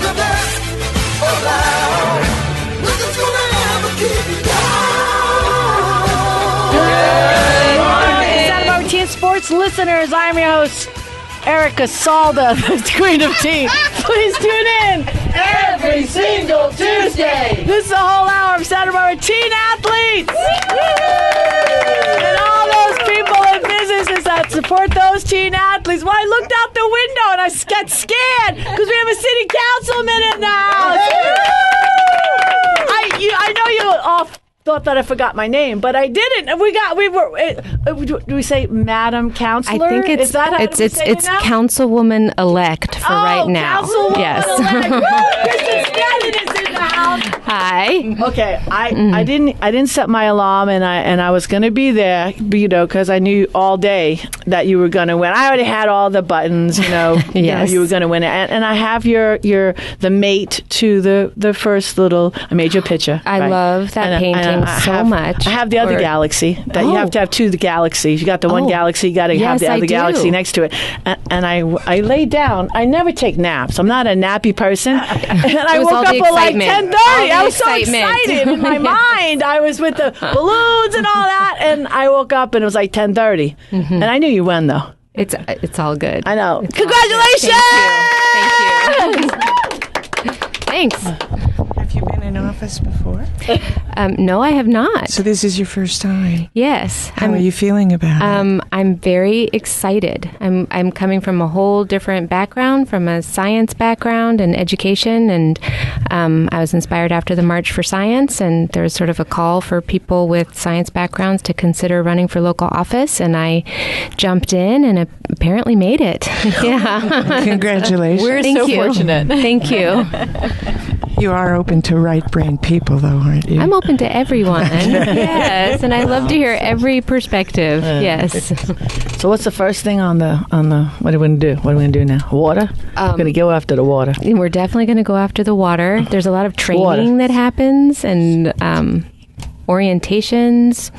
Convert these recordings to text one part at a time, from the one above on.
the best around. Nothing's gonna ever keep you down. Good morning, Santa Barbara Teen Sports listeners. I'm your host, Erica Salda, the Queen of Teen. Please tune in every single Tuesday. This is a whole hour of Santa Barbara teen athletes. And all those people in businesses that support those teen athletes. Well, I looked out the window and I got scared because we have a city councilman in the house. I know you all thought that I forgot my name, but I didn't. Do we say Madam Counselor? I think it's Councilwoman elect for right now. Councilwoman yes. elect. Kristen Stanton is in the house. Hi. Okay, I didn't set my alarm, and I was going to be there, because I knew all day that you were going to win. I already had all the buttons, Yes. you were going to win it, and I have the mate to the first little. I made you a picture. I love that painting so much. I have the other galaxy that you have to have two of the galaxies. You got the one galaxy, you got to have the other galaxy next to it. And I laid down. I never take naps. I'm not a nappy person. And I woke up at like 10:30. I was so excited in my mind. I was with the balloons and all that, and I woke up and it was like 10:30. Mm-hmm. And I knew you won though. It's all good. I know. It's Congratulations! Thank you. Thanks. Have you been in office before? No, I have not. So this is your first time? Yes. How are you feeling about it? I'm very excited. I'm coming from a whole different background, from a science background and education, and I was inspired after the March for Science, and there was sort of a call for people with science backgrounds to consider running for local office, and I jumped in and apparently made it. Yeah. Congratulations. We're so fortunate. Thank you. You are open to right-brained people, though, aren't you? I'm open to everyone. Yes, and I love to hear every perspective. Yes. So what's the first thing on the what are we going to do? What are we going to do now? Water? We're going to go after the water. We're definitely going to go after the water. There's a lot of training that happens and orientations.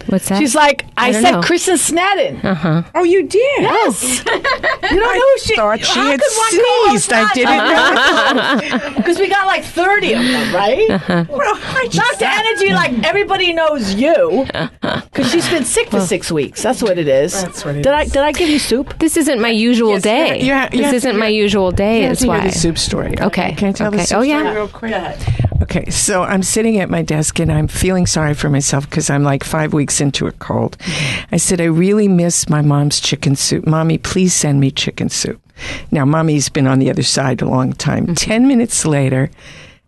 What's that? She's like, I said know. Kristen Stanton. Uh-huh. Oh, you did? Yes. You don't know who she thought she how had could one sneezed. I didn't know. Because we got like 30 of them, right? Well, I just Dr. Energy, like everybody knows you. Because she's been sick for 6 weeks. That's what it is. That's what it is. Did I give you soup? This isn't my usual day. This isn't my usual day. You have Is to hear why. the soup story. Okay. Can I tell the soup story real quick? Go ahead. Okay, so I'm sitting at my desk and I'm feeling sorry for myself because I'm like 5 weeks into a cold. I said, I really miss my mom's chicken soup. Mommy, please send me chicken soup. Now, Mommy's been on the other side a long time. 10 minutes later,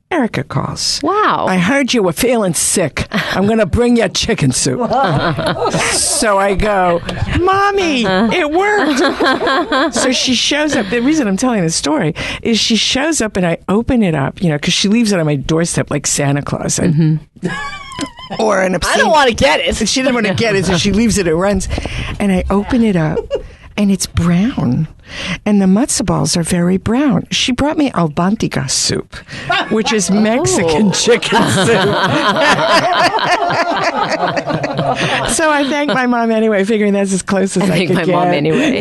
Erica calls. Wow. I heard you were feeling sick. I'm going to bring you chicken soup. So I go, Mommy, it worked. So she shows up. The reason I'm telling the story is she shows up and I open it up, because she leaves it on my doorstep like Santa Claus. Or an obscene. I don't want to get it. She didn't want to get it, so she leaves it and runs. And I open it up, and it's brown. And the matzo balls are very brown. She brought me albandiga soup, which is Mexican chicken soup. So I thank my mom anyway, figuring that's as close as I could get. my mom anyway.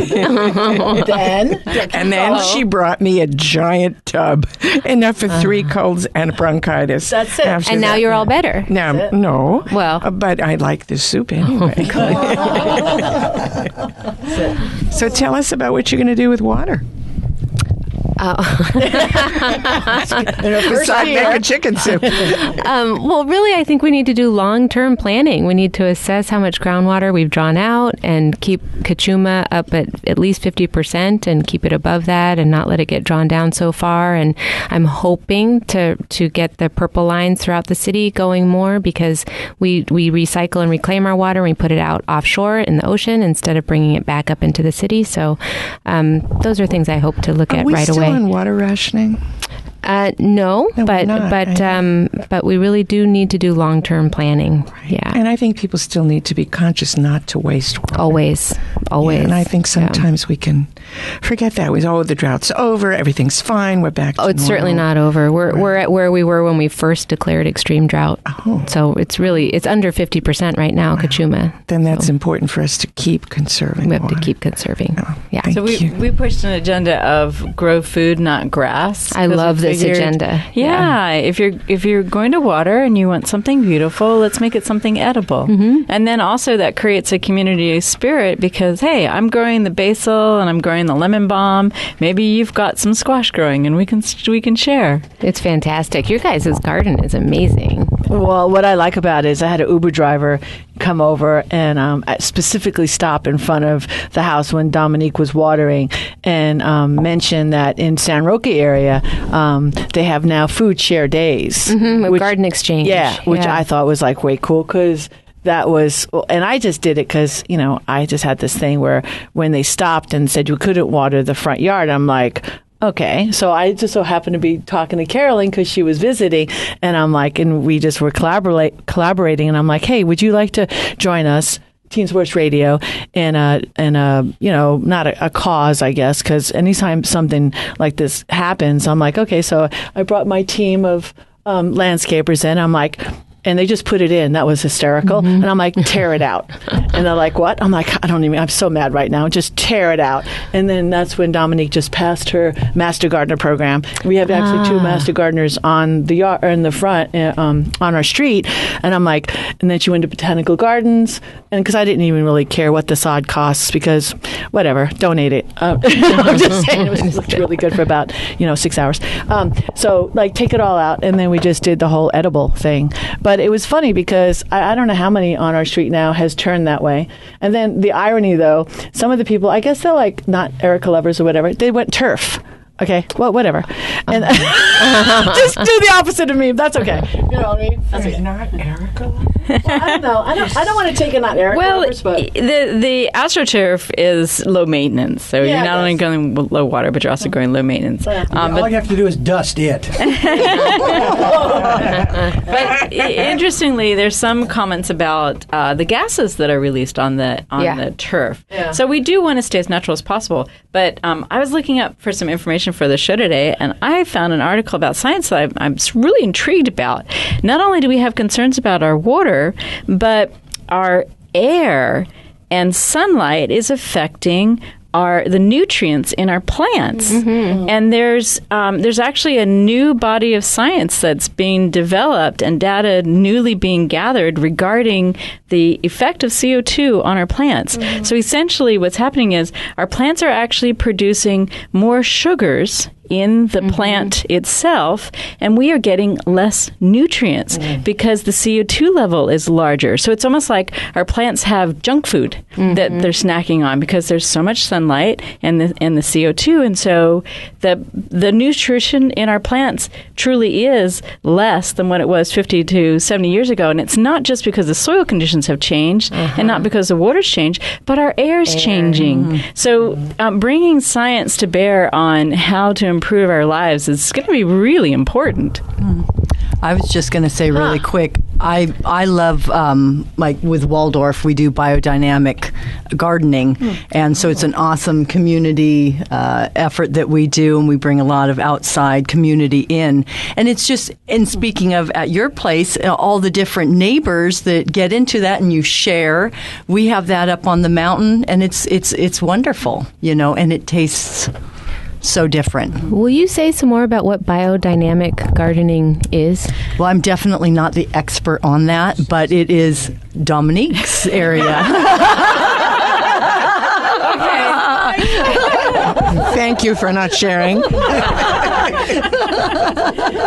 And then she brought me a giant tub, enough for 3 colds and bronchitis. That's it. And now you're all better. No. Well. But I like the soup anyway. So tell us about what you're going to do with water. Besides making chicken soup. Well, really, I think we need to do long-term planning. We need to assess how much groundwater we've drawn out and keep Kachuma up at least 50% and keep it above that and not let it get drawn down so far. And I'm hoping to get the purple lines throughout the city going more because we recycle and reclaim our water and we put it out offshore in the ocean instead of bringing it back up into the city. So those are things I hope to look at right away. On water rationing? No, but we really do need to do long-term planning. Right. Yeah. And I think people still need to be conscious not to waste water. Always. Yeah, and I think sometimes we can forget that. The drought's over, everything's fine, we're back to normal. It's certainly not over. We're at where we were when we first declared extreme drought. Oh. So it's under 50% right now, Kachuma. Then that's important for us to keep conserving. We have to keep conserving. Yeah. So we pushed an agenda of grow food, not grass. I love this agenda. Yeah. If you're going to water and you want something beautiful, let's make it something edible. Mm-hmm. And then also that creates a community spirit because, hey, I'm growing the basil and I'm growing the lemon balm. Maybe you've got some squash growing and we can share. It's fantastic. Your guys' garden is amazing. Well, what I like about it is I had an Uber driver come over and specifically stop in front of the house when Dominique was watering and mention that in San Roque area, they have now food share days. Mm-hmm, garden exchange. Yeah, which I thought was like way cool because that was, and I just did it because, I just had this thing where when they stopped and said you couldn't water the front yard, I'm like, okay. So I just so happened to be talking to Carolyn because she was visiting, and I'm like, and we just were collaborating, and I'm like, hey, would you like to join us? Teen Sports Radio and not a cause, I guess, because anytime something like this happens, I'm like, okay, so I brought my team of landscapers in. I'm like, and they just put it in. That was hysterical. Mm-hmm. And I'm like, tear it out. And they're like, what? I'm like, I'm so mad right now. Just tear it out. And then that's when Dominique just passed her Master Gardener program. We have actually 2 Master Gardeners on the yard, or in the front, on our street. And I'm like, and then she went to Botanical Gardens. And because I didn't even really care what the sod costs because whatever, donate it. I'm just saying it looked really good for about, 6 hours. So like take it all out. And then we just did the whole edible thing. But it was funny because I don't know how many on our street now has turned that way. And then the irony, though, some of the people, I guess they're like not Erica lovers or whatever, they went turf. Okay, well, whatever. And just do the opposite of me. That's okay. You know what I mean? That's okay. Not Erica? Well, I don't know. I don't want to take it not Erica lovers, but the AstroTurf is low maintenance. So you're not only going low water, but you're also going low maintenance. All you have to do is dust it. But interestingly, there's some comments about the gases that are released on the turf. Yeah. So we do want to stay as natural as possible. But I was looking up for some information for the show today, and I found an article about science that I'm really intrigued about. Not only do we have concerns about our water, but our air and sunlight is affecting the nutrients in our plants. Mm-hmm. And there's actually a new body of science that's being developed and data newly being gathered regarding the effect of CO2 on our plants. Mm-hmm. So essentially what's happening is our plants are actually producing more sugars in the plant itself, and we are getting less nutrients because the CO2 level is larger. So it's almost like our plants have junk food that they're snacking on because there's so much sunlight and the CO2, and so the nutrition in our plants truly is less than what it was 50 to 70 years ago. And it's not just because the soil conditions have changed and not because the water's changed, but our air's changing. So bringing science to bear on how to improve our lives is going to be really important. I was just going to say really quick, I love, like with Waldorf, we do biodynamic gardening. And so it's an awesome community effort that we do, and we bring a lot of outside community in. And it's just, and speaking of at your place, all the different neighbors that get into that and you share, we have that up on the mountain, and it's wonderful, and it tastes so different. Will you say some more about what biodynamic gardening is? Well, I'm definitely not the expert on that, but it is Dominique's area. Thank you for not sharing.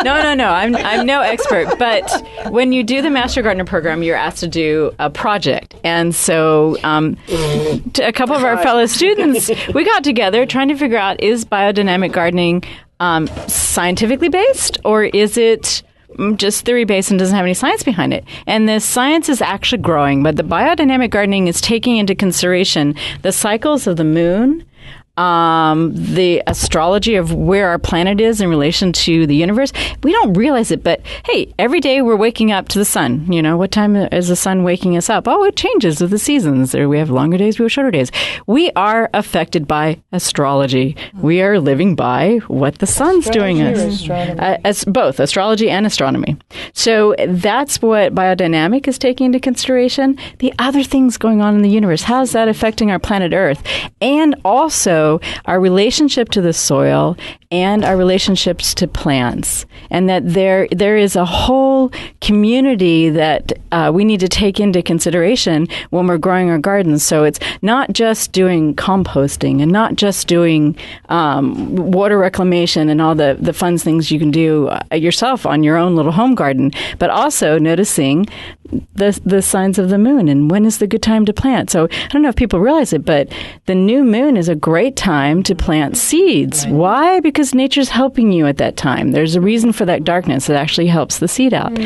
No. I'm no expert. But when you do the Master Gardener program, you're asked to do a project. And so a couple of our fellow students, we got together trying to figure out, is biodynamic gardening scientifically based, or is it just theory-based and doesn't have any science behind it? And the science is actually growing, but the biodynamic gardening is taking into consideration the cycles of the moon, the astrology of where our planet is in relation to the universe. We don't realize it, but hey, every day we're waking up to the sun. You know, what time is the sun waking us up? Oh, it changes with the seasons. Or we have longer days, we have shorter days. We are affected by astrology. We are living by what the sun's doing us. As both astrology and astronomy. So that's what biodynamic is taking into consideration. The other things going on in the universe, how is that affecting our planet Earth? And also our relationship to the soil and our relationships to plants. And that there is a whole community that we need to take into consideration when we're growing our gardens. So it's not just doing composting and not just doing water reclamation and all the fun things you can do yourself on your own little home garden, but also noticing the signs of the moon and when is the good time to plant. So I don't know if people realize it, but the new moon is a great time to plant seeds. Right. Why? Because nature's helping you at that time. There's a reason for that darkness. It actually helps the seed out.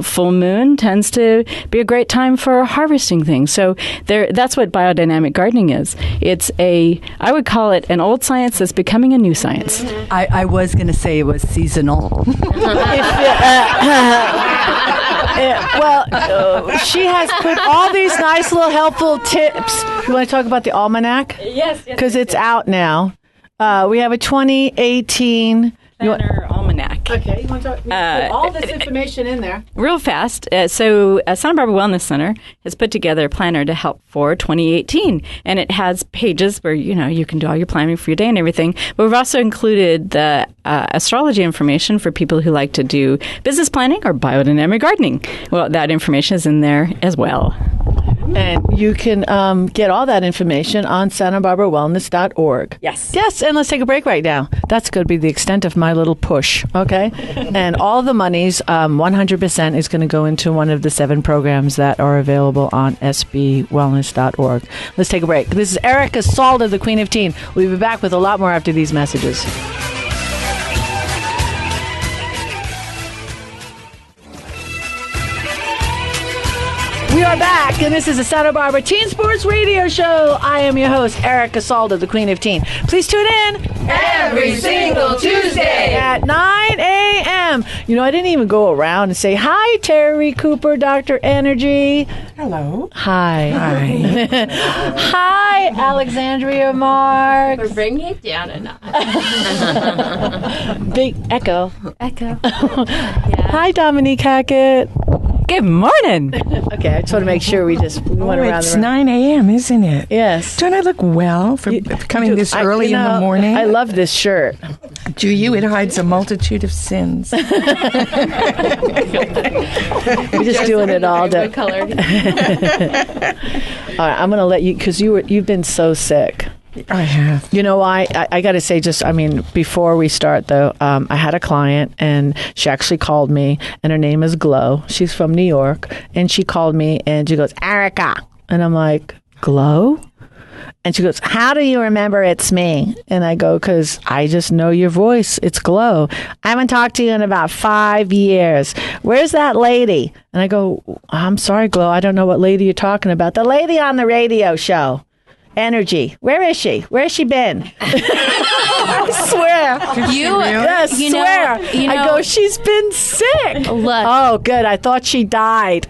Full moon tends to be a great time for harvesting things. So that's what biodynamic gardening is. I would call it an old science that's becoming a new science. I was going to say it was seasonal. She has put all these nice little helpful tips. You want to talk about the almanac? Yes. Because it's out now. We have a 2018 planner almanac. Okay, you want to put all this information in there. Real fast. So Santa Barbara Wellness Center has put together a planner to help for 2018. And it has pages where, you can do all your planning for your day and everything. But we've also included the astrology information for people who like to do business planning or biodynamic gardening. Well, that information is in there as well. And you can get all that information on SantaBarbaraWellness.org. Yes. Yes, and let's take a break right now. That's going to be the extent of my little push, okay? And all the monies, 100% is going to go into one of the 7 programs that are available on SBWellness.org. Let's take a break. This is Erica Salda, the Queen of Teen. We'll be back with a lot more after these messages. We are back, and this is the Santa Barbara Teen Sports Radio Show. I am your host, Erica Salda, the Queen of Teen. Please tune in every single Tuesday at 9 a.m. I didn't even go around and say, hi, Terri Cooper, Dr. Energy. Hello. Hi. Hi. Hi, Alexandria Marks. We're bringing it down a notch. Big echo. Yeah. Hi, Dominique Hackett. Good morning. Okay, I just want to make sure we went around. It's 9 a.m., isn't it? Yes. Don't I look well for coming this early in the morning? I love this shirt. Do you? It hides a multitude of sins. We're just doing it all day. Color. All right, I'm going to let you, because you've been so sick. I have. I got to say, before we start, though, I had a client, and she actually called me, and her name is Glow. She's from New York, and she called me, and she goes, Erica. And I'm like, Glow? And she goes, how do you remember it's me? And I go, because I just know your voice. It's Glow. I haven't talked to you in about 5 years. Where's that lady? And I go, I'm sorry, Glow. I don't know what lady you're talking about. The lady on the radio show. Energy. Where is she? Where has she been? I swear. Yes, swear. I go, she's been sick. Look. Oh, good. I thought she died.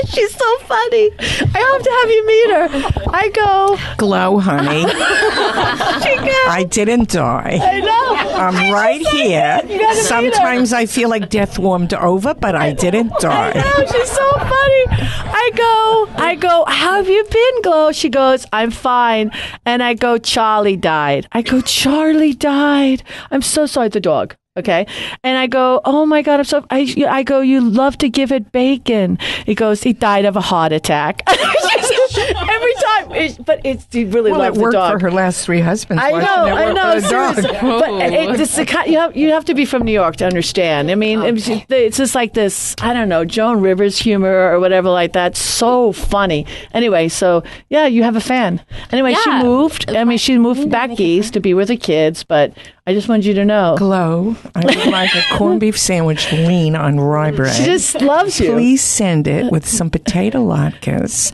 She's so funny. I have to have you meet her. I go, Glow, honey. I didn't die. I know. I'm right here. Sometimes I feel like death warmed over, but I didn't die. I know, she's so funny. I go, how have you been, Glow? She goes, I'm fine. And I go, Charlie died. I go, Charlie died. I'm so sorry. The dog. Okay. And I go, oh my God, I go, you love to give it bacon. He goes, he died of a heart attack. Every time. He really loves the dog. It worked for her last 3 husbands. I know. Seriously. But you have to be from New York to understand. It's just like this, I don't know, Joan Rivers humor or whatever like that. So funny. Anyway, so yeah, you have a fan. Anyway, Yeah. she moved. She moved back east to be with her kids, but I just wanted you to know. Glow, I would like a corned beef sandwich lean on rye bread. She just loves you. Please send it with some potato latkes,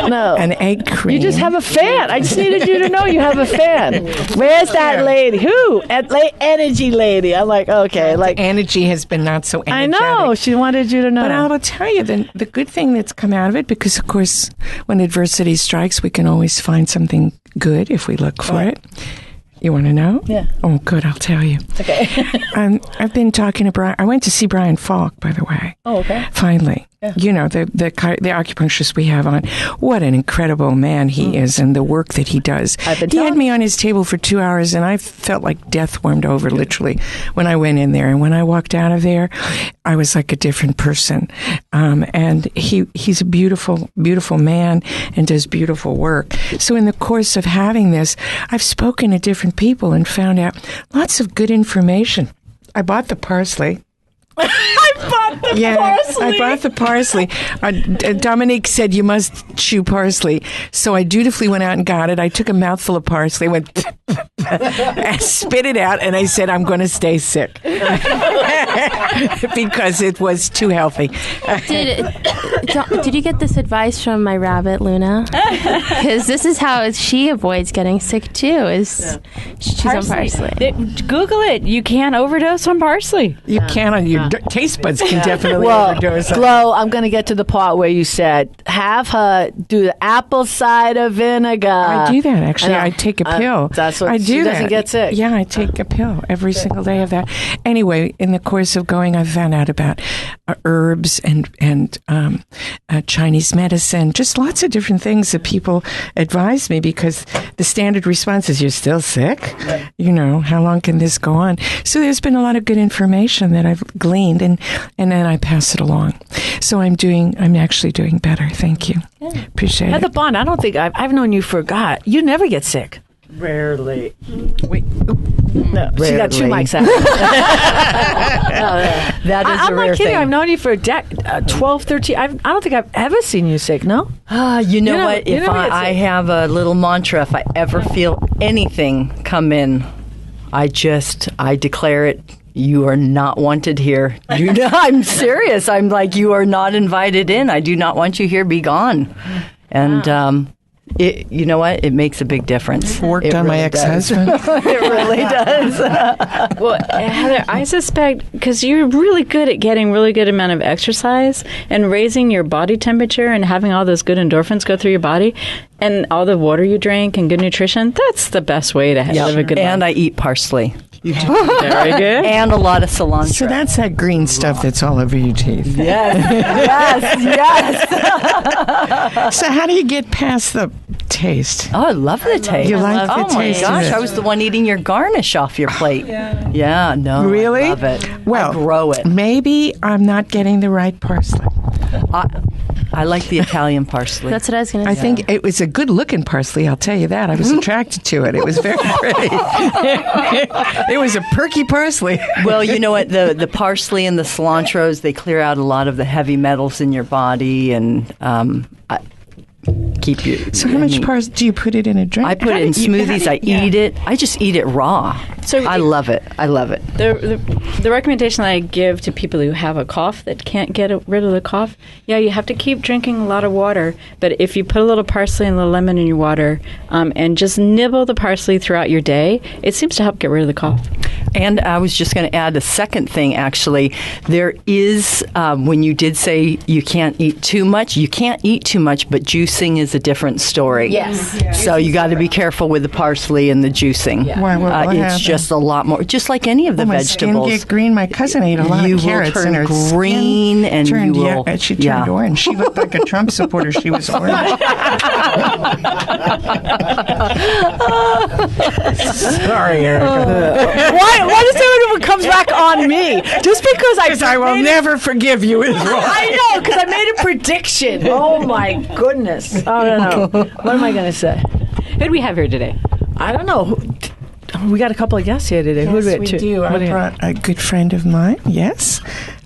No. an egg cream cream. You just have a fan. I just needed you to know you have a fan. Where's that lady? Who? Energy lady. I'm like, okay. Like energy has been not so energetic. I know. She wanted you to know. But I will tell you the good thing that's come out of it, because, of course, when adversity strikes, we can always find something good if we look for it. You want to know? Yeah. Oh, good. I'll tell you. Okay. I've been talking to Brian. I went to see Brian Falk, by the way. Oh, okay. Finally. Yeah. You know, the acupuncturist we have on. What an incredible man he is, and the work that he does. He had me on his table for 2 hours, and I felt like death warmed over, literally, when I went in there. And when I walked out of there, I was like a different person. And he's a beautiful, beautiful man and does beautiful work. So in the course of having this, I've spoken to different people and found out lots of good information. I bought the parsley. I bought the parsley. Dominique said you must chew parsley, so I dutifully went out and got it. I took a mouthful of parsley, went and spit it out, and I said, I'm going to stay sick because it was too healthy. Did you get this advice from my rabbit, Luna? Because this is how she avoids getting sick too. She's on parsley. Google it. You can't overdose on parsley. You can on your taste buds can definitely overdose. Glow, I'm going to get to the part where you said have her do the apple cider vinegar. I do that actually. I take a pill. That's what I do. She doesn't get sick. Yeah, I take a pill every single day of that. Anyway, in the course of going, I found out about herbs and Chinese medicine, just lots of different things that people advise me, because the standard response is, you're still sick? You know, how long can this go on? So there's been a lot of good information that I've gleaned, and then I pass it along. So I'm actually doing better. Thank you. Yeah. Appreciate it. Heather Bond, I don't think I've known you for God. You never get sick. Rarely. Wait. No, she got 2 mics out. That is I'm a rare not kidding. thing. I've known you for 12, 13. I don't think I've ever seen you sick, no? You know what? If I have a little mantra, if I ever feel anything come in, I declare it. You are not wanted here. I'm serious. I'm like, you are not invited in. I do not want you here. Be gone. And you know what? It makes a big difference. Worked on my ex-husband. It really does. Well, Heather, I suspect, because you're really good at getting really good amount of exercise and raising your body temperature and having all those good endorphins go through your body, and all the water you drink and good nutrition, that's the best way to live a good life. And I eat parsley. You do. Very good. And a lot of cilantro. So that's that green stuff that's all over your teeth. Yes. So how do you get past the taste? Oh, I love the taste. You like the taste? Oh my gosh, of it? I was the one eating your garnish off your plate. Yeah, no. Really? I love it. Well, I grow it. Maybe I'm not getting the right parsley. I like the Italian parsley. That's what I was going to say. I think it was a good-looking parsley, I'll tell you that. I was attracted to it. It was very pretty. It was a perky parsley. Well, you know what? The parsley and the cilantros, they clear out a lot of the heavy metals in your body and keep you... So how much parsley do you put it in a drink? I put it in smoothies. I eat it. I just eat it raw. So I love it. I love it. The recommendation that I give to people who have a cough that can't get rid of the cough, you have to keep drinking a lot of water. But if you put a little parsley and a little lemon in your water and just nibble the parsley throughout your day, it seems to help get rid of the cough. And I was just going to add a second thing, actually. There is, when you did say you can't eat too much, you can't eat too much, but juicing is a different story. Yes. So you got to be careful with the parsley and the juicing. Yeah. What It's happened? just a lot more, just like any of the my vegetables. skin get green. My cousin ate a lot You of will carrots, turn and her green, skin and turned, you will. she turned orange. She looked like a Trump supporter. She was orange. Sorry, Erica. Why does everyone comes back on me? Just because I will never forgive you is wrong. I know, because I made a prediction. Oh, my goodness. I don't know. What am I going to say? Who do we have here today? I don't know. We got a couple of guests here today. Who Yes, do we two? do. What I brought a good friend of mine. Yes.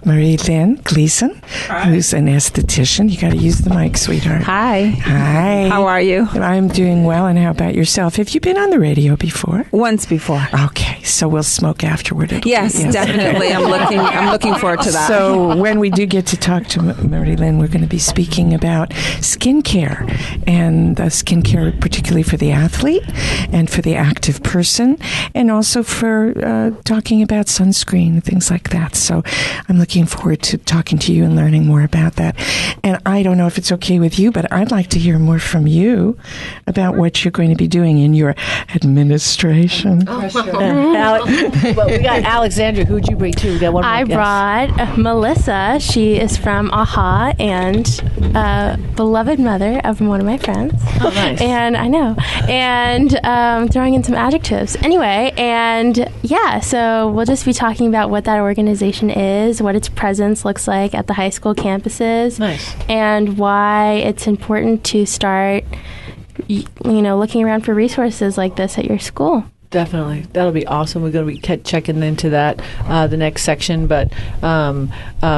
Lynne Gleeson, who's an esthetician. You got to use the mic, sweetheart. Hi. Hi. How are you? I'm doing well, and how about yourself? Have you been on the radio before? Once before. Okay, so we'll smoke afterward. Yes, definitely. I'm looking forward to that. So when we do get to talk to Mary Lynn, we're going to be speaking about skincare, and skincare particularly for the athlete and for the active person, and also for talking about sunscreen and things like that. So I'm looking forward to talking to you and learning more about that. And I don't know if it's okay with you, but I'd like to hear more from you about what you're going to be doing in your administration. Oh, sure. Well, we got Alexandra. Who'd you bring too? We got one more I guest. brought Melissa. She is from AHA and beloved mother of one of my friends. Oh, nice. And I know. And throwing in some adjectives. Anyway, and yeah, so we'll just be talking about what that organization is, what its presence looks like at the high school campuses, Nice. and why it's important to start, looking around for resources like this at your school. Definitely. That'll be awesome. We're going to be checking into that the next section. But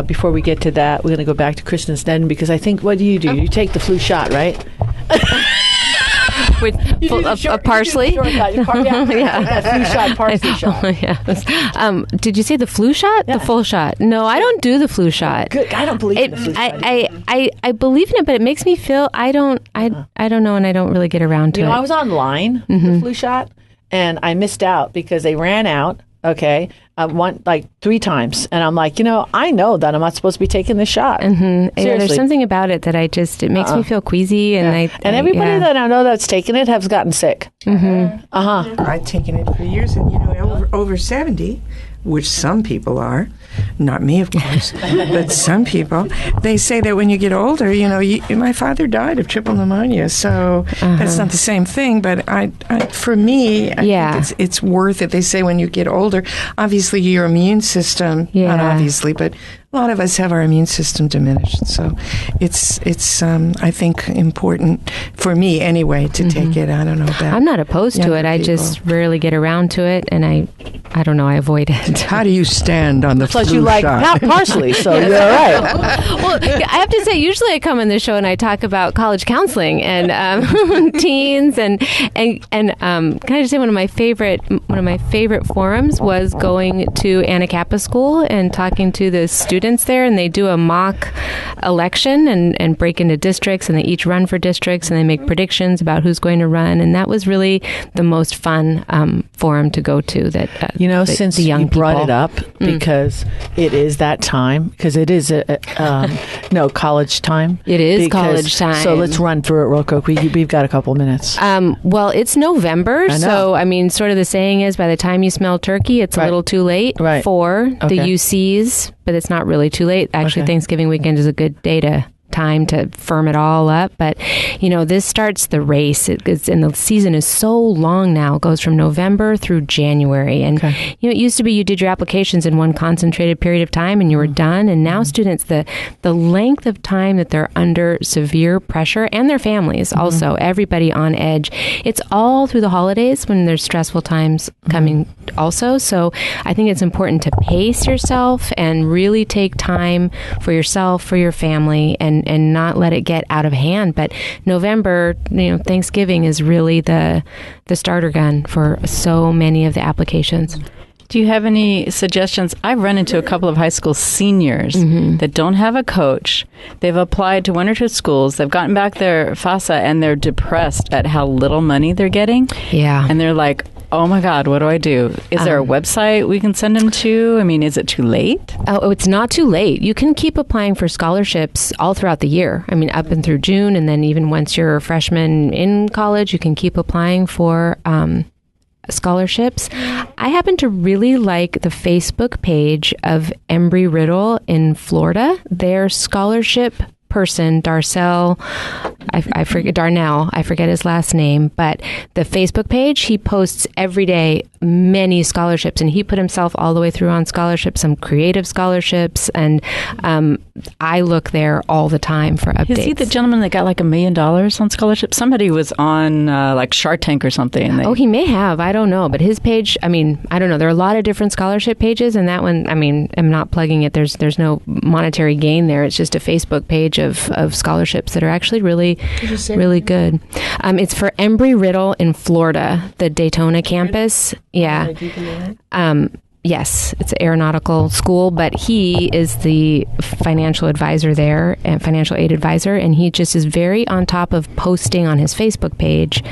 before we get to that, we're going to go back to Kristen Sneddon, because I think, what do? You take the flu shot, right? With parsley? Yeah. Flu shot, parsley shot. Did you say the flu shot? Yeah. The full shot? No, I don't do the flu shot. Good. I don't believe in the flu shot. I believe in it, but it makes me feel I don't know, and I don't really get around to it. I was online with the flu shot, and I missed out because they ran out. Okay, one like 3 times, and I'm like, I know that I'm not supposed to be taking this shot. Mm-hmm. Yeah, there's something about it that it makes me feel queasy, and everybody that I know that's taken it has gotten sick. Mm-hmm. I've taken it for years, and over 70, which some people are, not me, of course, but some people, they say that when you get older, my father died of triple pneumonia, so that's not the same thing. But for me, I think it's worth it. They say when you get older, obviously your immune system, not obviously, but a lot of us have our immune system diminished. So it's I think important for me anyway to take it. I don't know about I'm not opposed to it. I just rarely get around to it, and I don't know. I avoid it. How do you stand on the flu you like shot? not parsley, so you're all right. Well, I have to say, usually I come on this show and I talk about college counseling and teens, and can I just say one of my favorite forums was going to Anacapa School and talking to the students there, and they do a mock election and break into districts, and they each run for districts, and they make predictions about who's going to run, and that was really the most fun forum to go to. That since the young you brought people. it up, because it is that time, because it is college time. It is college time. So let's run through it real quick. We've got a couple minutes. Well, it's November, so sort of the saying is, by the time you smell turkey, it's a little too late for the UCs, but it's not really too late. Actually, Thanksgiving weekend is a good time to firm it all up, but this starts the race. And the season is so long now. It goes from November through January, and it used to be you did your applications in one concentrated period of time and you were done, and now students, the length of time that they're under severe pressure, and their families also, everybody on edge. It's all through the holidays when there's stressful times coming also. So I think it's important to pace yourself and really take time for yourself, for your family, and not let it get out of hand. But November, Thanksgiving is really the starter gun for so many of the applications. Do you have any suggestions? I've run into a couple of high school seniors that don't have a coach. They've applied to 1 or 2 schools. They've gotten back their FAFSA, and they're depressed at how little money they're getting. Yeah. And they're like, oh my God, what do I do? Is there a website we can send them to? I mean, is it too late? Oh, it's not too late. You can keep applying for scholarships all throughout the year. I mean, up and through June, and then even once you're a freshman in college, you can keep applying for scholarships. I happen to really like the Facebook page of Embry-Riddle in Florida. Their scholarship person, Darcel, I forget Darnell. I forget his last name, but the Facebook page, he posts every day many scholarships, and he put himself all the way through on scholarships, some creative scholarships, and I look there all the time for updates. Is he the gentleman that got like $1 million on scholarship? Somebody was on like Shark Tank or something. Oh, he may have. I don't know. But his page, I mean, I don't know. There are a lot of different scholarship pages, and that one, I mean, I'm not plugging it. There's no monetary gain there. It's just a Facebook page of scholarships that are actually really, really good. It's for Embry-Riddle in Florida, the Daytona campus. Yeah. Yes, it's an aeronautical school, but he is the financial advisor there and financial aid advisor, and he just is very on top of posting on his Facebook page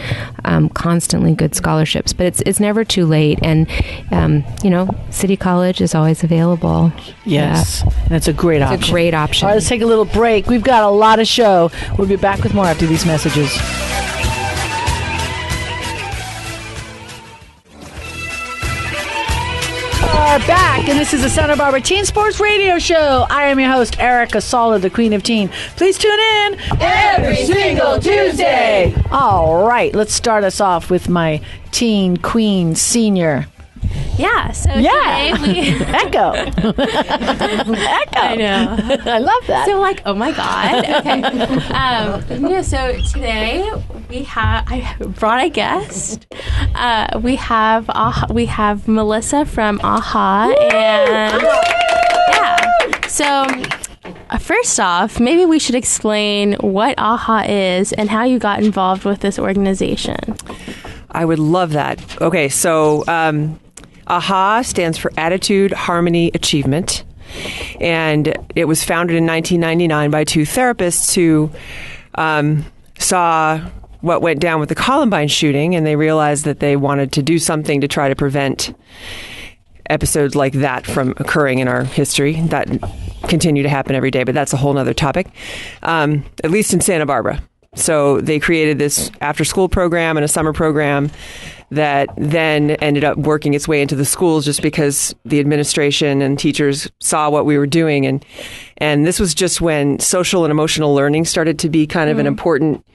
constantly good scholarships. But it's never too late, and City College is always available. Yes, that's a great option. It's a great option. All right, let's take a little break. We've got a lot of show. We'll be back with more after these messages. Back, and this is the Santa Barbara Teen Sports Radio Show. I am your host, Erica Salda, the Queen of Teen. Please tune in every single Tuesday. All right, let's start us off with my teen queen senior. Yeah, so today we... Echo. I know. I love that. So oh my God. Okay. So today I brought a guest. We have Melissa from AHA. And yeah. So first off, maybe we should explain what AHA is and how you got involved with this organization. I would love that. Okay, so AHA stands for Attitude, Harmony, Achievement. And it was founded in 1999 by two therapists who saw what went down with the Columbine shooting, and they realized that they wanted to do something to try to prevent episodes like that from occurring in our history that continue to happen every day. But that's a whole other topic, at least in Santa Barbara. So they created this after-school program and a summer program that then ended up working its way into the schools just because the administration and teachers saw what we were doing. And this was just when social and emotional learning started to be kind of an important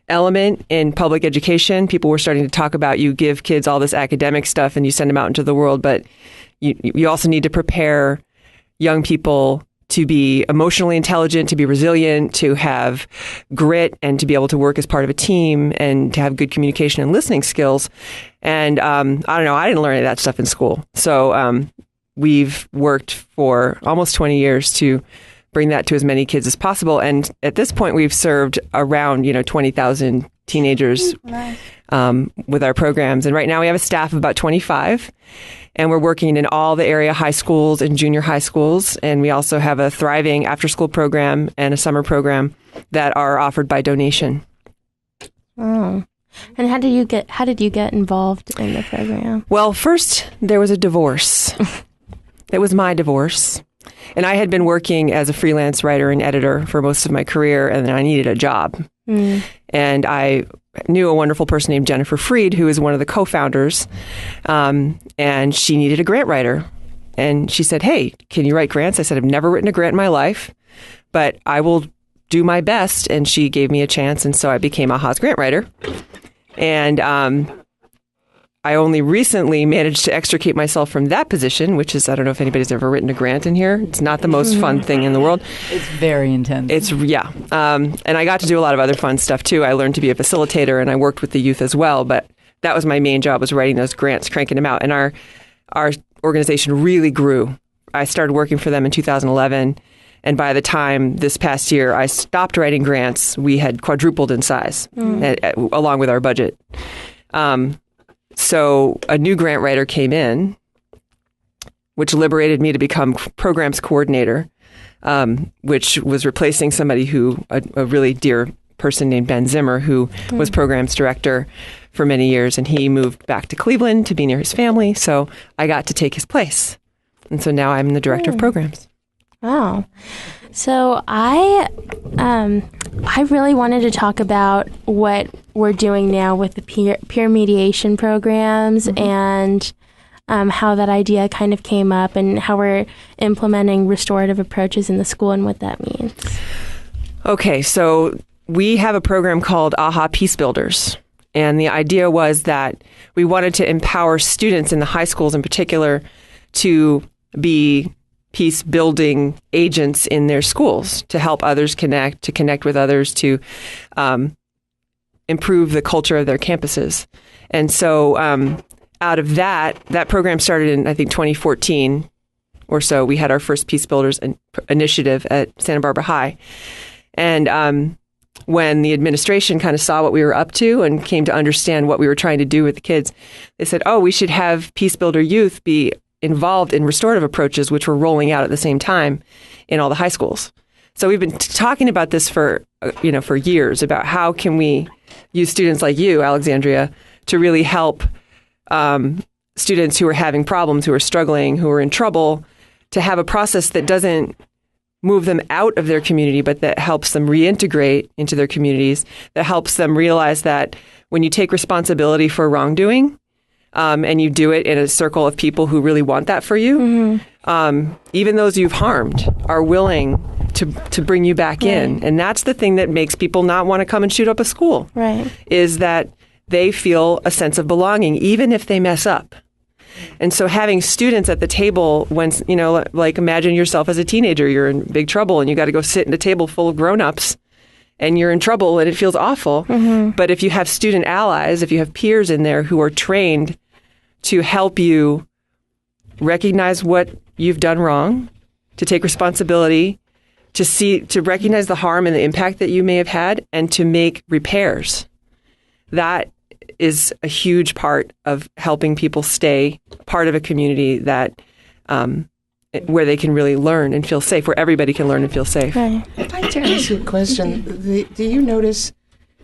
element in public education. People were starting to talk about, you give kids all this academic stuff and you send them out into the world, but you also need to prepare young people to be emotionally intelligent, to be resilient, to have grit, and to be able to work as part of a team, and to have good communication and listening skills. And I don't know, I didn't learn any of that stuff in school. So we've worked for almost 20 years to bring that to as many kids as possible. And at this point, we've served around 20,000 teenagers with our programs. And right now we have a staff of about 25. And we're working in all the area high schools and junior high schools. And we also have a thriving after-school program and a summer program that are offered by donation. Oh. And how did you get involved in the program? Well, first, there was a divorce. It was my divorce. And I had been working as a freelance writer and editor for most of my career, and then I needed a job. And I knew a wonderful person named Jennifer Freed, who is one of the co-founders, and she needed a grant writer. And she said, "Hey, can you write grants?" I said, "I've never written a grant in my life, but I will do my best." And she gave me a chance, and so I became AHA's grant writer. And I only recently managed to extricate myself from that position, which is, I don't know if anybody's ever written a grant in here. It's not the most fun thing in the world. It's very intense. And I got to do a lot of other fun stuff too. I learned to be a facilitator, and I worked with the youth as well. But that was my main job, was writing those grants, cranking them out. And our organization really grew. I started working for them in 2011. And by the time this past year I stopped writing grants, we had quadrupled in size, along with our budget. So a new grant writer came in, which liberated me to become programs coordinator, which was replacing somebody a really dear person named Ben Zimmer, who was programs director for many years. And he moved back to Cleveland to be near his family. So I got to take his place. And so now I'm the director of programs. Wow. So I really wanted to talk about what we're doing now with the peer mediation programs and how that idea kind of came up and how we're implementing restorative approaches in the school and what that means. Okay, so we have a program called AHA Peace Builders. And the idea was that we wanted to empower students in the high schools in particular to be peace-building agents in their schools, to help others connect, to connect with others, to improve the culture of their campuses. And so out of that program started in, I think, 2014 or so. We had our first Peace Builders initiative at Santa Barbara High. And when the administration kind of saw what we were up to and came to understand what we were trying to do with the kids, they said, we should have Peace Builder youth be involved in restorative approaches, which were rolling out at the same time in all the high schools. So we've been talking about this for years, about how can we use students like you, Alexandria, to really help students who are having problems, who are struggling, who are in trouble, to have a process that doesn't move them out of their community, but that helps them reintegrate into their communities, that helps them realize that when you take responsibility for wrongdoing, and you do it in a circle of people who really want that for you, even those you've harmed are willing to bring you back in. And that's the thing that makes people not want to come and shoot up a school, is that they feel a sense of belonging, even if they mess up. And so having students at the table when, like imagine yourself as a teenager, you're in big trouble and you got to go sit at a table full of grown-ups and you're in trouble and it feels awful. But if you have student allies, if you have peers in there who are trained to help you recognize what you've done wrong, to take responsibility, to recognize the harm and the impact that you may have had, and to make repairs, that is a huge part of helping people stay part of a community that where they can really learn and feel safe, where everybody can learn and feel safe. I'd like to ask you a question. Do you notice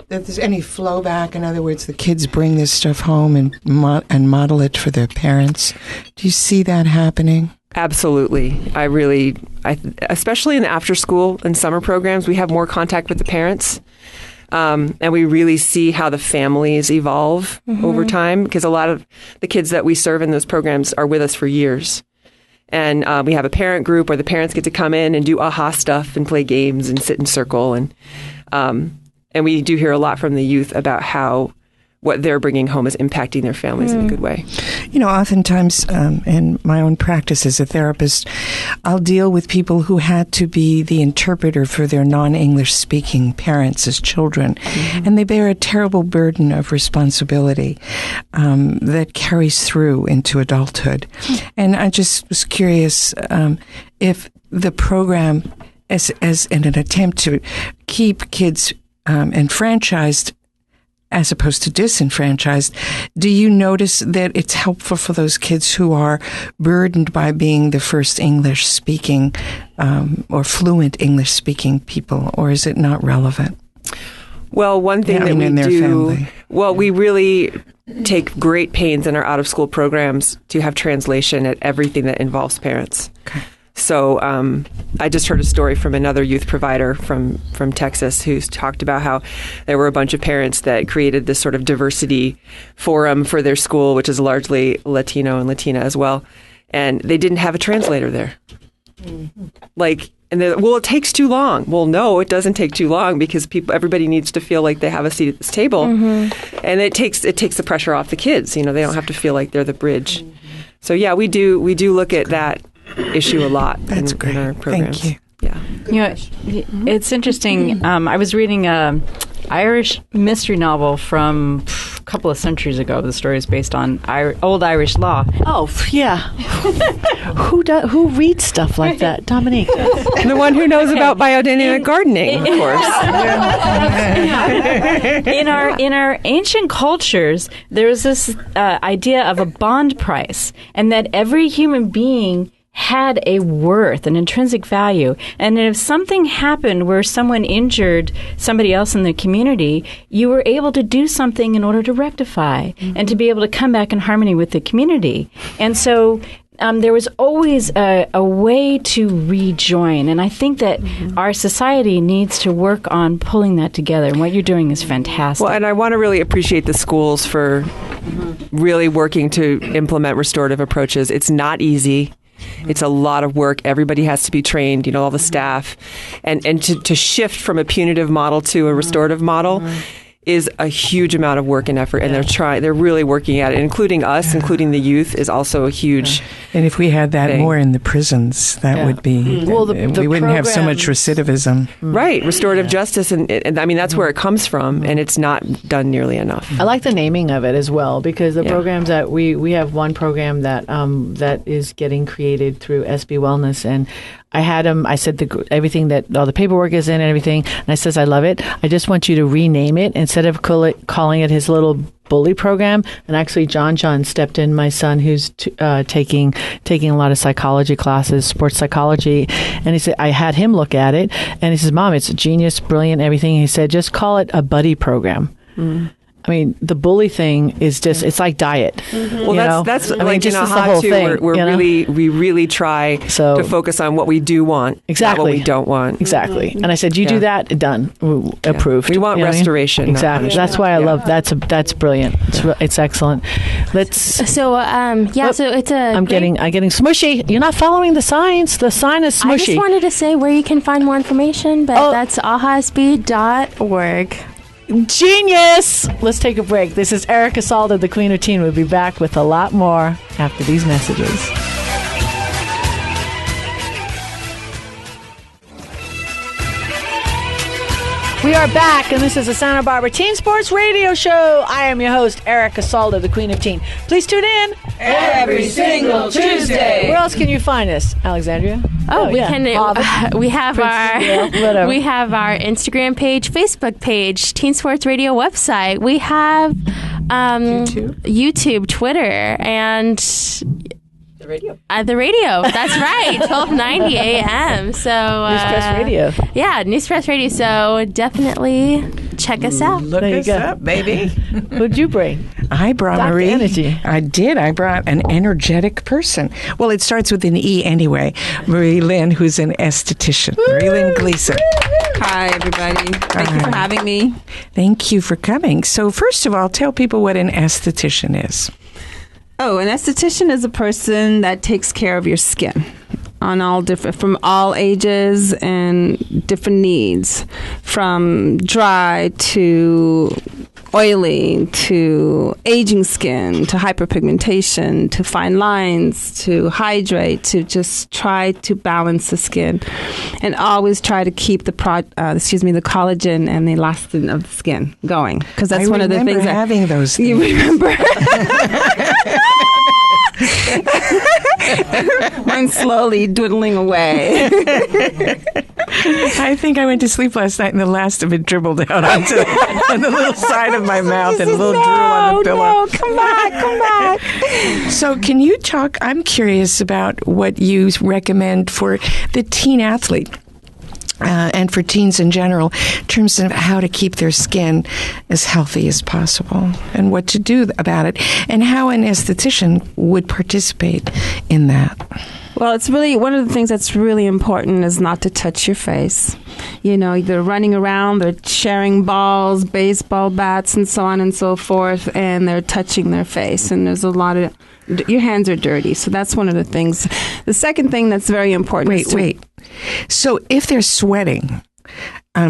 that there's any flow back? In other words, the kids bring this stuff home and model it for their parents. Do you see that happening? Absolutely. Especially in the after school and summer programs, we have more contact with the parents. And we really see how the families evolve over time, because a lot of the kids that we serve in those programs are with us for years. And we have a parent group where the parents get to come in and do AHA stuff and play games and sit in circle. And we do hear a lot from the youth about how what they're bringing home is impacting their families in a good way. Oftentimes in my own practice as a therapist, I'll deal with people who had to be the interpreter for their non-English speaking parents as children. And they bear a terrible burden of responsibility that carries through into adulthood. And I just was curious if the program, as in an attempt to keep kids enfranchised as opposed to disenfranchised, do you notice that it's helpful for those kids who are burdened by being the first English-speaking or fluent English-speaking people, or is it not relevant? Well, one thing that we do, we really take great pains in our out-of-school programs to have translation at everything that involves parents. Okay. So I just heard a story from another youth provider from Texas who's talked about how there were a bunch of parents that created this sort of diversity forum for their school, which is largely Latino and Latina as well. And they didn't have a translator there. It takes too long. Well, no, it doesn't take too long, because everybody needs to feel like they have a seat at this table. And it takes the pressure off the kids. They don't have to feel like they're the bridge. So yeah, we do look at that issue a lot in our programs. Thank you. Yeah. It's interesting. I was reading an Irish mystery novel from a couple of centuries ago. The story is based on old Irish law. Oh, yeah. Who reads stuff like that? Dominique. The one who knows about biodynamic gardening, of course. In our ancient cultures, there was this idea of a bond price, and that every human being had a worth, an intrinsic value. And if something happened where someone injured somebody else in the community, you were able to do something in order to rectify and to be able to come back in harmony with the community. And so there was always a way to rejoin. And I think that our society needs to work on pulling that together. And what you're doing is fantastic. Well, and I want to really appreciate the schools for really working to implement restorative approaches. It's not easy. It's a lot of work. Everybody has to be trained, all the staff. And to shift from a punitive model to a restorative model is a huge amount of work and effort, and they're really working at it, including us, including the youth, is also a huge And if we had that thing. more in the prisons, that would be, we wouldn't have so much recidivism. Right, restorative justice, and I mean, that's where it comes from, and it's not done nearly enough. I like the naming of it as well, because the programs that we have one program that that is getting created through SB Wellness, and I had him. I said everything that all the paperwork is in and everything, and I says I love it. I just want you to rename it instead of calling it his little bully program. And actually, John stepped in. My son, who's taking a lot of psychology classes, sports psychology, and he said I had him look at it, and he says, "Mom, it's genius, brilliant, everything." He said, "Just call it a buddy program." I mean, the bully thing is just—it's like diet. Well, that's I mean, like just in the AHA whole too. thing. We really try to focus on what we do want, not what we don't want. Exactly. And I said, "You do that, done, approved." We want restoration. Exactly. That's why I love that's brilliant. It's excellent. Let's. So so it's a. I'm getting smushy. You're not following the signs. The sign is smushy. I just wanted to say where you can find more information, but that's ahasb.org. Genius! Let's take a break. This is Erica Salda, the Queen of Teen. We'll be back with a lot more after these messages. We are back, and this is the Santa Barbara Teen Sports Radio Show. I am your host, Erica Salda, the Queen of Teen. Please tune in every single Tuesday. Where else can you find us, Alexandria? We have our Instagram page, Facebook page, Teen Sports Radio website. We have YouTube, Twitter, and the radio. That's right. 1290 a.m. So News Press Radio. Yeah, News Press Radio. So definitely check us out. Look us up, baby. Who'd you bring? I brought Dr. Marie. Energy. I did. I brought an energetic person. Well, it starts with an E anyway. Marie Lynne, who's an esthetician. Marie Lynne Gleeson. Hi, everybody. Thank you for having me. Thank you for coming. So first of all, tell people what an esthetician is. Oh, an esthetician is a person that takes care of your skin from all ages and different needs, from dry to oily to aging skin to hyperpigmentation to fine lines to hydrate, to just try to balance the skin and always try to keep the collagen and the elastin of the skin going, because that's one of the things that having those things. You remember. I'm slowly dwindling away. I think I went to sleep last night and the last of it dribbled out onto on the little side of my mouth and a little drool on the pillow. No, come back. So can you talk, I'm curious about what you recommend for the teen athlete. And for teens in general, in terms of how to keep their skin as healthy as possible and what to do about it, and how an esthetician would participate in that. Well, it's really one of the things that's really important is not to touch your face. They're running around, they're sharing balls, baseball bats, and so on and so forth, and they're touching their face. And there's a lot of your hands are dirty, so that's one of the things. The second thing that's very important. Wait. So if they're sweating,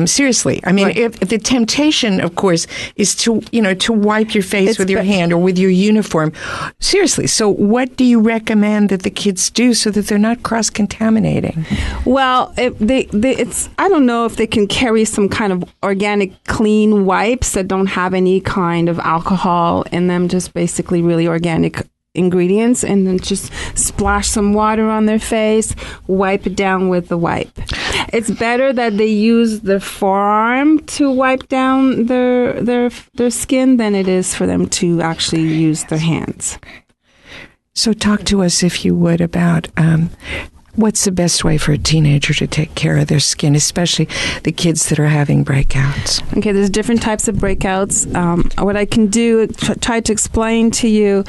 seriously, I mean, if the temptation, of course, is to wipe your face with your hand or with your uniform. Seriously, so what do you recommend that the kids do so that they're not cross-contaminating? Well, I don't know if they can carry some kind of organic clean wipes that don't have any kind of alcohol in them, just basically really organic ingredients, and then just splash some water on their face, wipe it down with the wipe. It's better that they use their forearm to wipe down their skin than it is for them to actually use their hands. So talk to us, if you would, about what's the best way for a teenager to take care of their skin, especially the kids that are having breakouts? Okay, there's different types of breakouts. What I can do, try to explain to you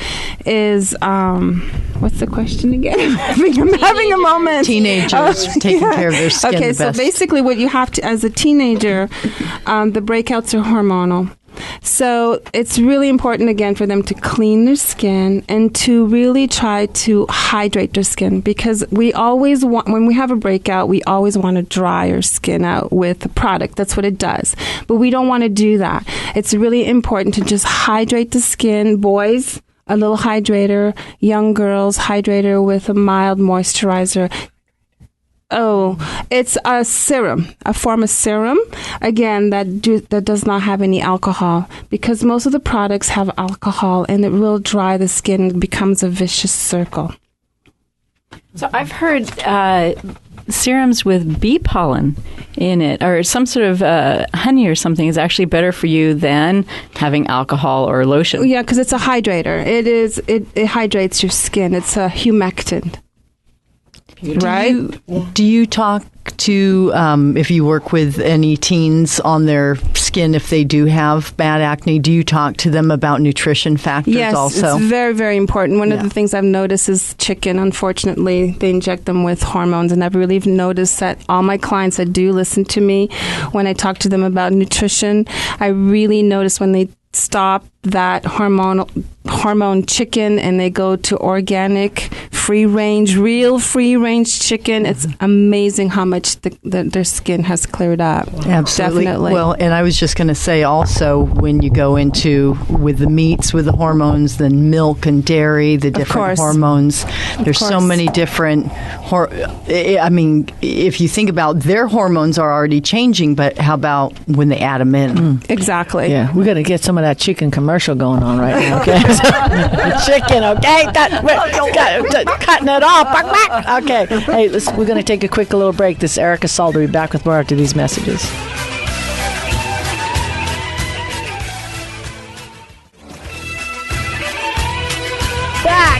is, what's the question again? I'm having a moment. Teenagers taking care of their skin the best. So basically what you have to, as a teenager, the breakouts are hormonal. So it's really important, again, for them to clean their skin and to really try to hydrate their skin, because we always want, when we have a breakout, we always want to dry our skin out with a product. That's what it does. But we don't want to do that. It's really important to just hydrate the skin. Boys, a little hydrator. Young girls, hydrator with a mild moisturizer. Oh, it's a serum, a form of serum, again, that does not have any alcohol, because most of the products have alcohol and it will dry the skin. It becomes a vicious circle. So I've heard serums with bee pollen in it, or some sort of honey or something, is actually better for you than having alcohol or lotion. Yeah, because it's a hydrator. It hydrates your skin. It's a humectant. Do you talk to, if you work with any teens on their skin, if they do have bad acne, do you talk to them about nutrition factors also? Yes, it's very, very important. One of the things I've noticed is chicken. Unfortunately, they inject them with hormones, and I've really noticed that all my clients that do listen to me, when I talk to them about nutrition, I really notice when they stop that hormone chicken and they go to organic, real free range chicken. It's amazing how much their skin has cleared up. Absolutely. Definitely. Well, and I was just going to say also, when you go into with the meats, with the hormones, then milk and dairy, the different hormones, there's so many different, I mean, if you think about, their hormones are already changing, but how about when they add them in? Exactly. Yeah, we're going to get some of that chicken commercial going on right now, okay? Chicken, okay? Cutting it off. Okay. Hey, we're going to take a quick little break. This is Erica Salda. We'll be back with more after these messages.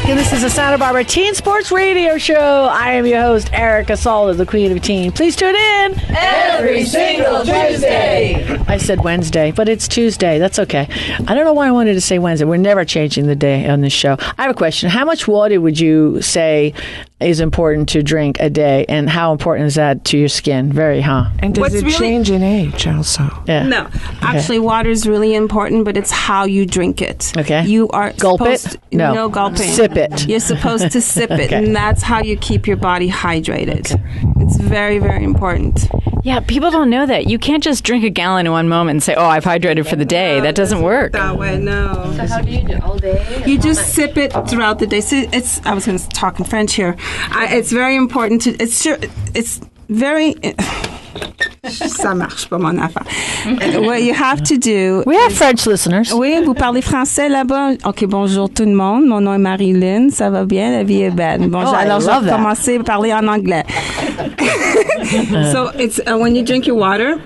And this is the Santa Barbara Teen Sports Radio Show. I am your host, Erica Salda, the Queen of Teen. Please tune in every single Tuesday. I said Wednesday, but it's Tuesday. That's okay. I don't know why I wanted to say Wednesday. We're never changing the day on this show. I have a question. How much water would you say is important to drink a day, and how important is that to your skin? Very, huh? And does it change in age also? Yeah. No. Actually, water is really important, but it's how you drink it. Okay. You are gulp supposed it? No gulping. Sip it. You're supposed to sip it, Okay. and that's how you keep your body hydrated. It's very, very important. Yeah, people don't know that. You can't just drink a gallon in one moment and say, oh, I've hydrated for the day. That doesn't work. That way, no. So how do you do all day? You just sip it throughout the day. So I was going to talk in French here. It's very important to. It's very. Ça marche pas, mon affaire. What you have to do. We have French listeners. Oui, vous parlez français là-bas? OK, bonjour tout le monde. Mon nom est Marie-Lynne. Ça va bien? La vie est belle. Bonjour. Alors, je vais commencer à parler en anglais. So, it's when you drink your water,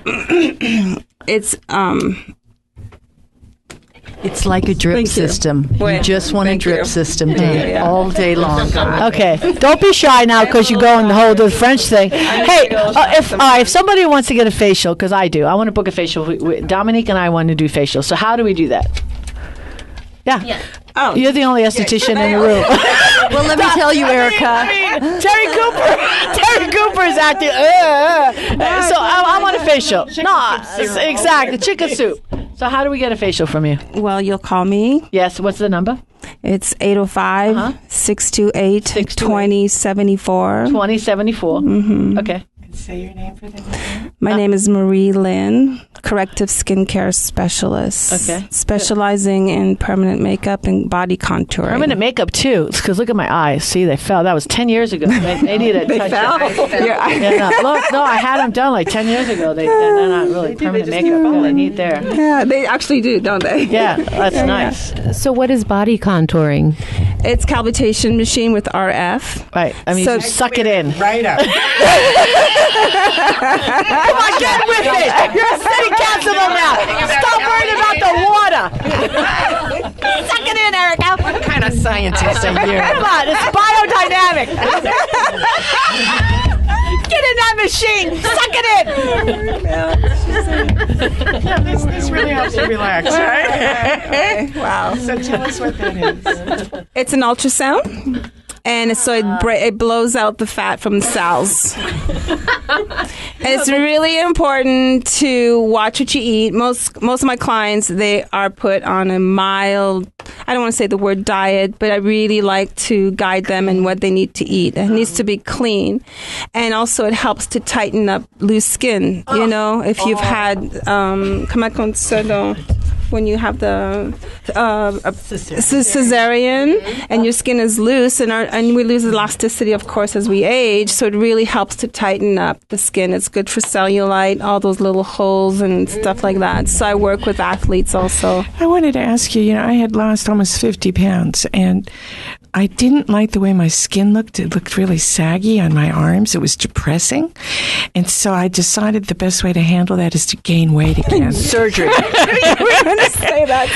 It's like a drip system. You just want a drip system all day long. Okay, don't be shy now because you're going the whole French thing. Hey, if somebody wants to get a facial, because I do, I want to book a facial. Dominique and I want to do facial. So how do we do that? Yeah. Oh, you're the only esthetician in the room. Well, let me tell you, Erica. Terri Cooper is acting. So I want a facial. No, exactly. Chicken soup. So how do we get a facial from you? Well, you'll call me. Yes. What's the number? It's 805-628-2074. 2074. Mm-hmm. Okay. Say your name for them. My name is Marie-Lynne, corrective skincare specialist. Okay. Specializing in permanent makeup and body contouring. Permanent makeup too, because look at my eyes. See, they fell. That was 10 years ago. They need a touch. No, I had them done like 10 years ago. They're not really permanent makeup. All they need there. Yeah, they actually do, don't they? Yeah, that's nice. So what is body contouring? It's cavitation machine with RF. Right. I mean, you suck it in. Right up. Come on, get with it. You're a city councilman now. Stop worrying about the water. Suck it in, Erica. What kind of scientist are you? Come on, it's biodynamic. Get in that machine. Suck it in. This really helps you relax, right? Wow. So tell us what that is. It's an ultrasound. and so it blows out the fat from the cells. It's really important to watch what you eat. Most of my clients, they are put on a mild, I don't want to say the word diet, but I really like to guide them in what they need to eat. It needs to be clean. And also it helps to tighten up loose skin. You know, if you've had, when you have the cesarean and your skin is loose, and we lose elasticity, of course, as we age, so it really helps to tighten up the skin. It's good for cellulite, all those little holes and stuff like that. So I work with athletes also. I wanted to ask you, I had lost almost 50 pounds, and I didn't like the way my skin looked. It looked really saggy on my arms. It was depressing. And so I decided the best way to handle that is to gain weight again. Surgery. We're going to say that.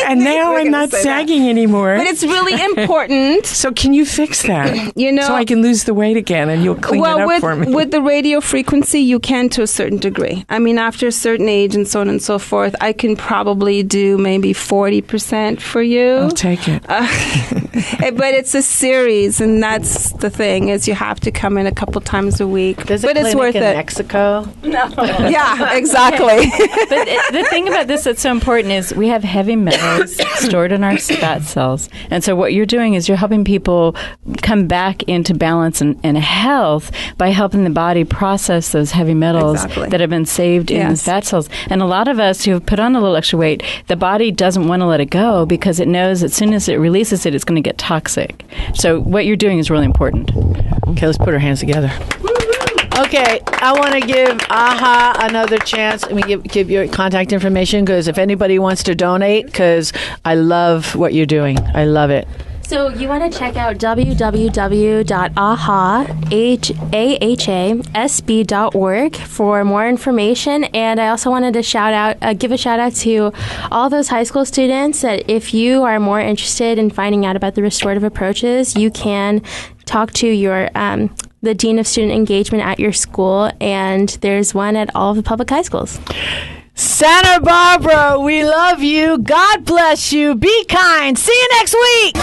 And now I'm not sagging anymore. But it's really important. So can you fix that? So I can lose the weight again and you'll clean it up for me. With the radio frequency, you can to a certain degree. I mean, after a certain age and so on and so forth, I can probably do maybe 40% for you. I'll take it. But it's a series, and that's the thing, is you have to come in a couple times a week. There's a clinic worth in it. Mexico. No. Yeah, exactly. But the thing about this that's so important is we have heavy metals stored in our fat cells. And so what you're doing is you're helping people come back into balance and health by helping the body process those heavy metals that have been saved in the fat cells. And a lot of us who have put on a little extra weight, the body doesn't want to let it go because it knows as soon as it releases it, it's going to get toxic. So what you're doing is really important. Okay, let's put our hands together. Okay, I want to give AHA another chance. Let me give your contact information, because if anybody wants to donate, because I love what you're doing. I love it. So you want to check out www.ahasb.org for more information. And I also wanted to give a shout out to all those high school students that if you are more interested in finding out about the restorative approaches, you can talk to your the Dean of Student Engagement at your school, and there's one at all of the public high schools. Santa Barbara, we love you. God bless you. Be kind. See you next week.